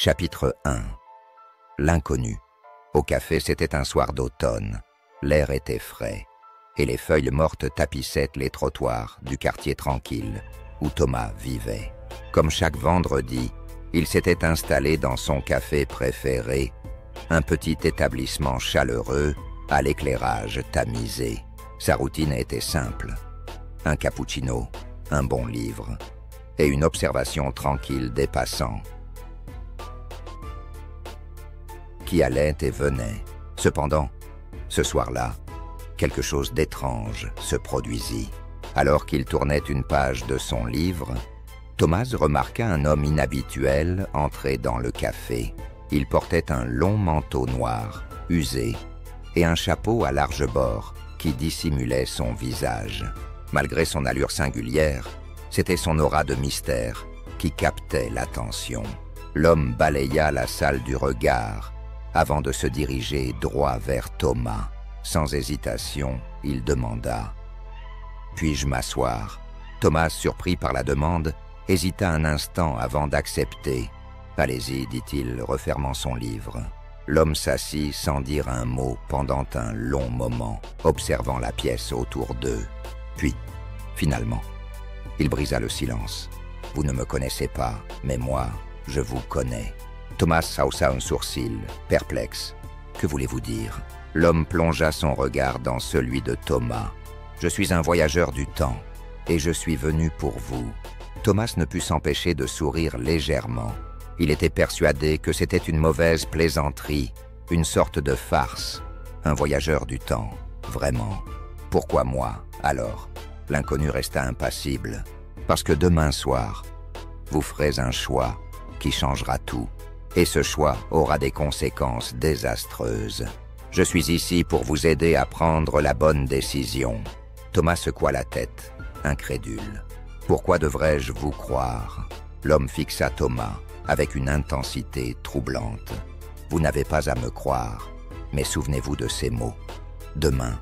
Chapitre 1. L'inconnu. Au café, c'était un soir d'automne. L'air était frais, et les feuilles mortes tapissaient les trottoirs du quartier tranquille où Thomas vivait. Comme chaque vendredi, il s'était installé dans son café préféré, un petit établissement chaleureux à l'éclairage tamisé. Sa routine était simple. Un cappuccino, un bon livre et une observation tranquille des passants qui allaient et venaient. Cependant, ce soir-là, quelque chose d'étrange se produisit. Alors qu'il tournait une page de son livre, Thomas remarqua un homme inhabituel entrer dans le café. Il portait un long manteau noir, usé, et un chapeau à large bord qui dissimulait son visage. Malgré son allure singulière, c'était son aura de mystère qui captait l'attention. L'homme balaya la salle du regard avant de se diriger droit vers Thomas. Sans hésitation, il demanda « Puis-je m'asseoir ?» Thomas, surpris par la demande, hésita un instant avant d'accepter. « Allez-y, dit-il, refermant son livre. » L'homme s'assit sans dire un mot pendant un long moment, observant la pièce autour d'eux. Puis, finalement, il brisa le silence. « Vous ne me connaissez pas, mais moi, je vous connais. » Thomas haussa un sourcil, perplexe. « Que voulez-vous dire ?» L'homme plongea son regard dans celui de Thomas. « Je suis un voyageur du temps, et je suis venu pour vous. » Thomas ne put s'empêcher de sourire légèrement. Il était persuadé que c'était une mauvaise plaisanterie, une sorte de farce. Un voyageur du temps, vraiment. Pourquoi moi, alors? L'inconnu resta impassible. Parce que demain soir, vous ferez un choix qui changera tout. Et ce choix aura des conséquences désastreuses. Je suis ici pour vous aider à prendre la bonne décision. Thomas secoua la tête, incrédule. Pourquoi devrais-je vous croire? L'homme fixa Thomas avec une intensité troublante. Vous n'avez pas à me croire, mais souvenez-vous de ces mots. Demain,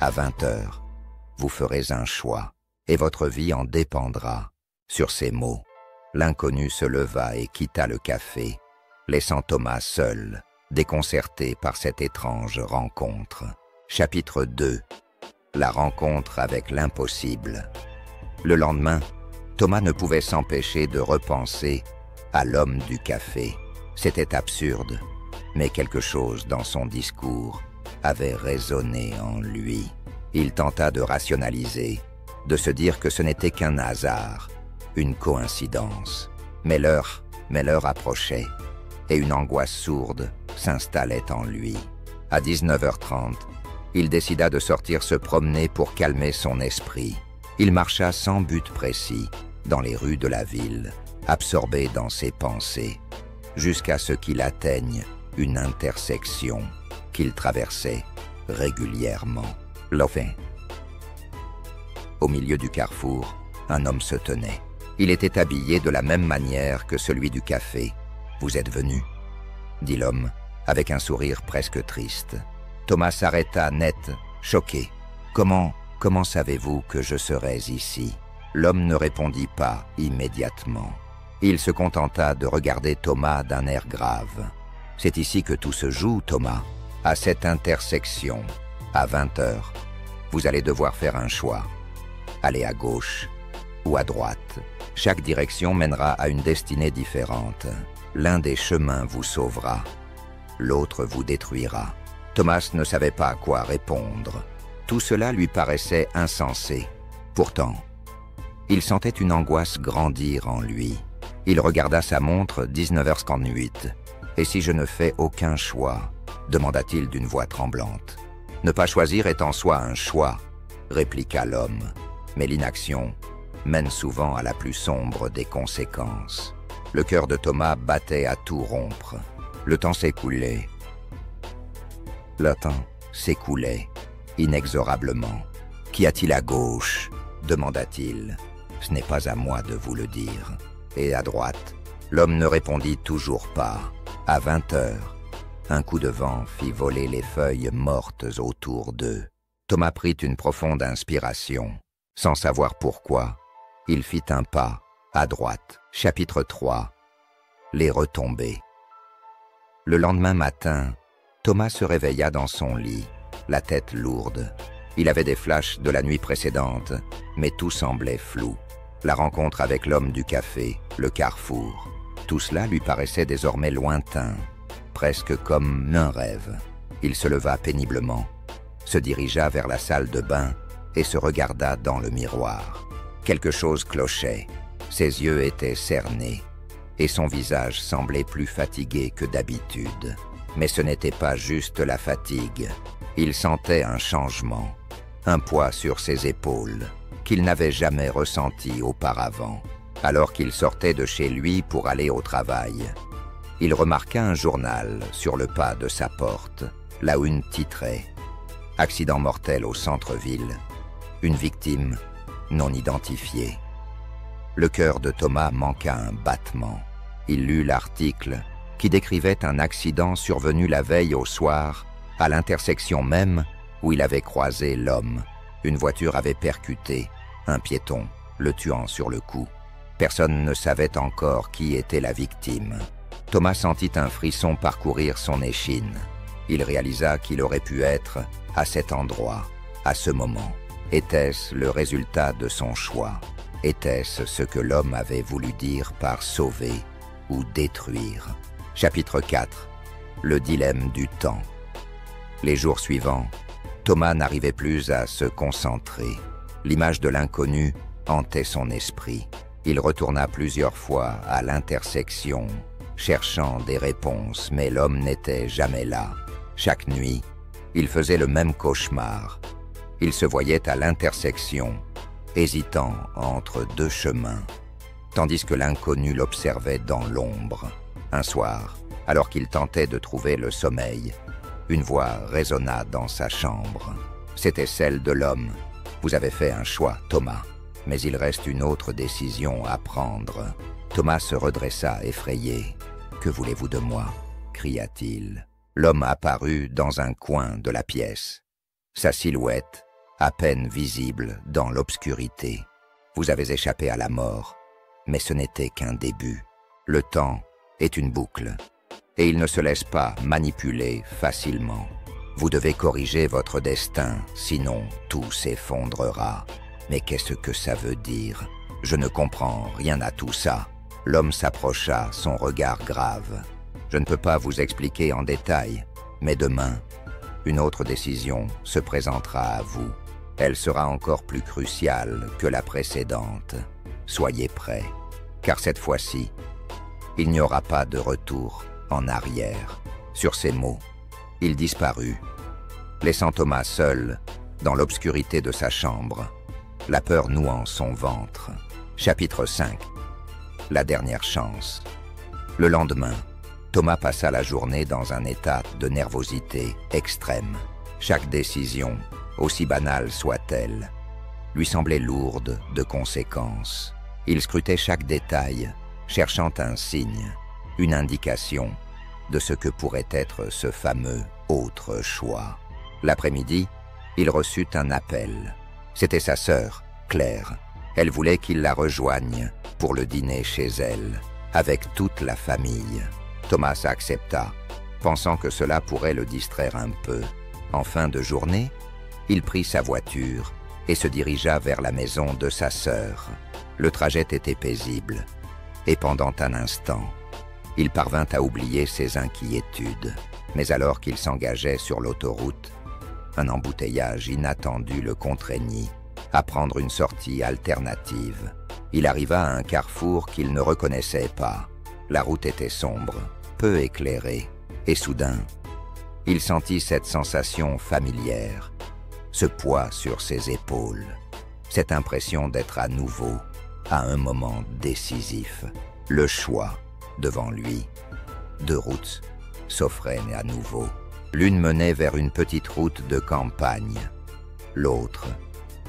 à 20h, vous ferez un choix, et votre vie en dépendra. Sur ces mots, l'inconnu se leva et quitta le café, laissant Thomas seul, déconcerté par cette étrange rencontre. Chapitre 2. La rencontre avec l'impossible. Le lendemain, Thomas ne pouvait s'empêcher de repenser à l'homme du café. C'était absurde, mais quelque chose dans son discours avait résonné en lui. Il tenta de rationaliser, de se dire que ce n'était qu'un hasard, une coïncidence. Mais l'heure approchait, et une angoisse sourde s'installait en lui. À 19h30, il décida de sortir se promener pour calmer son esprit. Il marcha sans but précis dans les rues de la ville, absorbé dans ses pensées, jusqu'à ce qu'il atteigne une intersection qu'il traversait régulièrement. Enfin, au milieu du carrefour, un homme se tenait. Il était habillé de la même manière que celui du café. « Vous êtes venu ?» dit l'homme, avec un sourire presque triste. Thomas s'arrêta net, choqué. « Comment savez-vous que je serais ici ?» L'homme ne répondit pas immédiatement. Il se contenta de regarder Thomas d'un air grave. « C'est ici que tout se joue, Thomas. À cette intersection, à 20h, vous allez devoir faire un choix. Aller à gauche ou à droite. Chaque direction mènera à une destinée différente. L'un des chemins vous sauvera, l'autre vous détruira. » Thomas ne savait pas à quoi répondre. Tout cela lui paraissait insensé. Pourtant, il sentait une angoisse grandir en lui. Il regarda sa montre, 19h58. « Et si je ne fais aucun choix ?» demanda-t-il d'une voix tremblante. « Ne pas choisir est en soi un choix, » répliqua l'homme. Mais l'inaction mène souvent à la plus sombre des conséquences. Le cœur de Thomas battait à tout rompre. Le temps s'écoulait. Inexorablement. « Qu'y a-t-il à gauche ?» demanda-t-il. « Ce n'est pas à moi de vous le dire. » Et à droite, l'homme ne répondit toujours pas. À 20h, un coup de vent fit voler les feuilles mortes autour d'eux. Thomas prit une profonde inspiration. Sans savoir pourquoi, il fit un pas à droite. Chapitre 3. Les retombées. Le lendemain matin, Thomas se réveilla dans son lit, la tête lourde. Il avait des flashs de la nuit précédente, mais tout semblait flou. La rencontre avec l'homme du café, le carrefour, tout cela lui paraissait désormais lointain, presque comme un rêve. Il se leva péniblement, se dirigea vers la salle de bain et se regarda dans le miroir. Quelque chose clochait, ses yeux étaient cernés et son visage semblait plus fatigué que d'habitude. Mais ce n'était pas juste la fatigue, il sentait un changement, un poids sur ses épaules qu'il n'avait jamais ressenti auparavant. Alors qu'il sortait de chez lui pour aller au travail, il remarqua un journal sur le pas de sa porte. La une titrait « Accident mortel au centre-ville, une victime non identifiée ». Le cœur de Thomas manqua un battement. Il lut l'article qui décrivait un accident survenu la veille au soir à l'intersection même où il avait croisé l'homme. Une voiture avait percuté un piéton, le tuant sur le coup. Personne ne savait encore qui était la victime. Thomas sentit un frisson parcourir son échine. Il réalisa qu'il aurait pu être à cet endroit, à ce moment. Était-ce le résultat de son choix? Était-ce ce que l'homme avait voulu dire par sauver ou détruire? Chapitre 4. Le dilemme du temps. Les jours suivants, Thomas n'arrivait plus à se concentrer. L'image de l'inconnu hantait son esprit. Il retourna plusieurs fois à l'intersection, cherchant des réponses, mais l'homme n'était jamais là. Chaque nuit, il faisait le même cauchemar. Il se voyait à l'intersection, hésitant entre deux chemins, tandis que l'inconnu l'observait dans l'ombre. Un soir, alors qu'il tentait de trouver le sommeil, une voix résonna dans sa chambre. C'était celle de l'homme. « Vous avez fait un choix, Thomas. Mais il reste une autre décision à prendre. » Thomas se redressa effrayé. « Que voulez-vous de moi » cria-t-il. L'homme apparut dans un coin de la pièce. Sa silhouette, à peine visible dans l'obscurité. « Vous avez échappé à la mort, mais ce n'était qu'un début. Le temps est une boucle, et il ne se laisse pas manipuler facilement. Vous devez corriger votre destin, sinon tout s'effondrera. » Mais qu'est-ce que ça veut dire? Je ne comprends rien à tout ça. L'homme s'approcha, son regard grave. Je ne peux pas vous expliquer en détail, mais demain, une autre décision se présentera à vous. Elle sera encore plus cruciale que la précédente. Soyez prêts, car cette fois-ci, il n'y aura pas de retour en arrière. Sur ces mots, il disparut, laissant Thomas seul dans l'obscurité de sa chambre, la peur nouant son ventre. Chapitre 5. La dernière chance. Le lendemain, Thomas passa la journée dans un état de nervosité extrême. Chaque décision, aussi banale soit-elle, lui semblait lourde de conséquences. Il scrutait chaque détail, cherchant un signe, une indication de ce que pourrait être ce fameux autre choix. L'après-midi, il reçut un appel. C'était sa sœur, Claire. Elle voulait qu'il la rejoigne pour le dîner chez elle, avec toute la famille. Thomas accepta, pensant que cela pourrait le distraire un peu. En fin de journée, il prit sa voiture et se dirigea vers la maison de sa sœur. Le trajet était paisible, et pendant un instant, il parvint à oublier ses inquiétudes. Mais alors qu'il s'engageait sur l'autoroute, un embouteillage inattendu le contraignit à prendre une sortie alternative. Il arriva à un carrefour qu'il ne reconnaissait pas. La route était sombre, peu éclairée, et soudain, il sentit cette sensation familière, ce poids sur ses épaules, cette impression d'être à nouveau à un moment décisif. Le choix devant lui. Deux routes s'offraient à nouveau. L'une menait vers une petite route de campagne, l'autre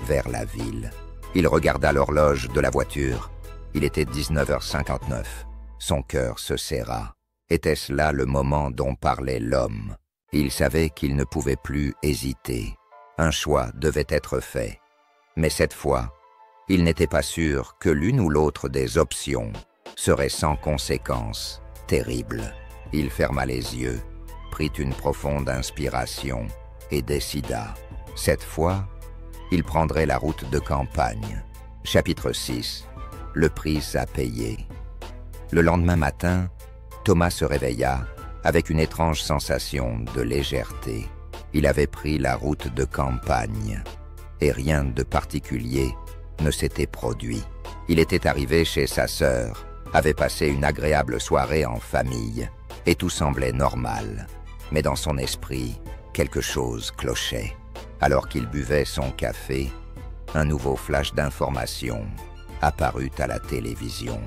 vers la ville. Il regarda l'horloge de la voiture. Il était 19h59. Son cœur se serra. Était-ce là le moment dont parlait l'homme? Il savait qu'il ne pouvait plus hésiter. Un choix devait être fait. Mais cette fois, il n'était pas sûr que l'une ou l'autre des options serait sans conséquences terribles. Il ferma les yeux, prit une profonde inspiration et décida. Cette fois, il prendrait la route de campagne. Chapitre 6. Le prix à payer. Le lendemain matin, Thomas se réveilla avec une étrange sensation de légèreté. Il avait pris la route de campagne et rien de particulier ne s'était produit. Il était arrivé chez sa sœur, avait passé une agréable soirée en famille et tout semblait normal. Mais dans son esprit, quelque chose clochait. Alors qu'il buvait son café, un nouveau flash d'information apparut à la télévision.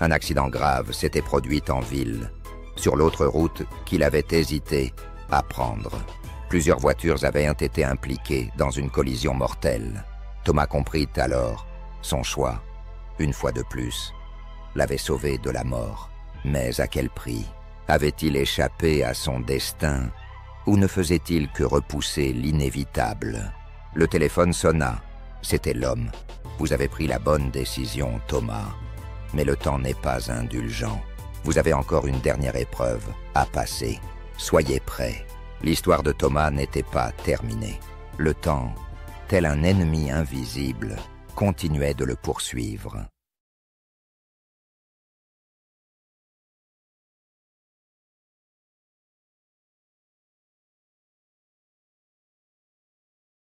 Un accident grave s'était produit en ville, sur l'autre route qu'il avait hésité à prendre. Plusieurs voitures avaient été impliquées dans une collision mortelle. Thomas comprit alors son choix, une fois de plus, l'avait sauvé de la mort. Mais à quel prix? Avait-il échappé à son destin ou ne faisait-il que repousser l'inévitable? Le téléphone sonna. C'était l'homme. « Vous avez pris la bonne décision, Thomas. Mais le temps n'est pas indulgent. Vous avez encore une dernière épreuve à passer. Soyez prêts. » L'histoire de Thomas n'était pas terminée. Le temps, tel un ennemi invisible, continuait de le poursuivre.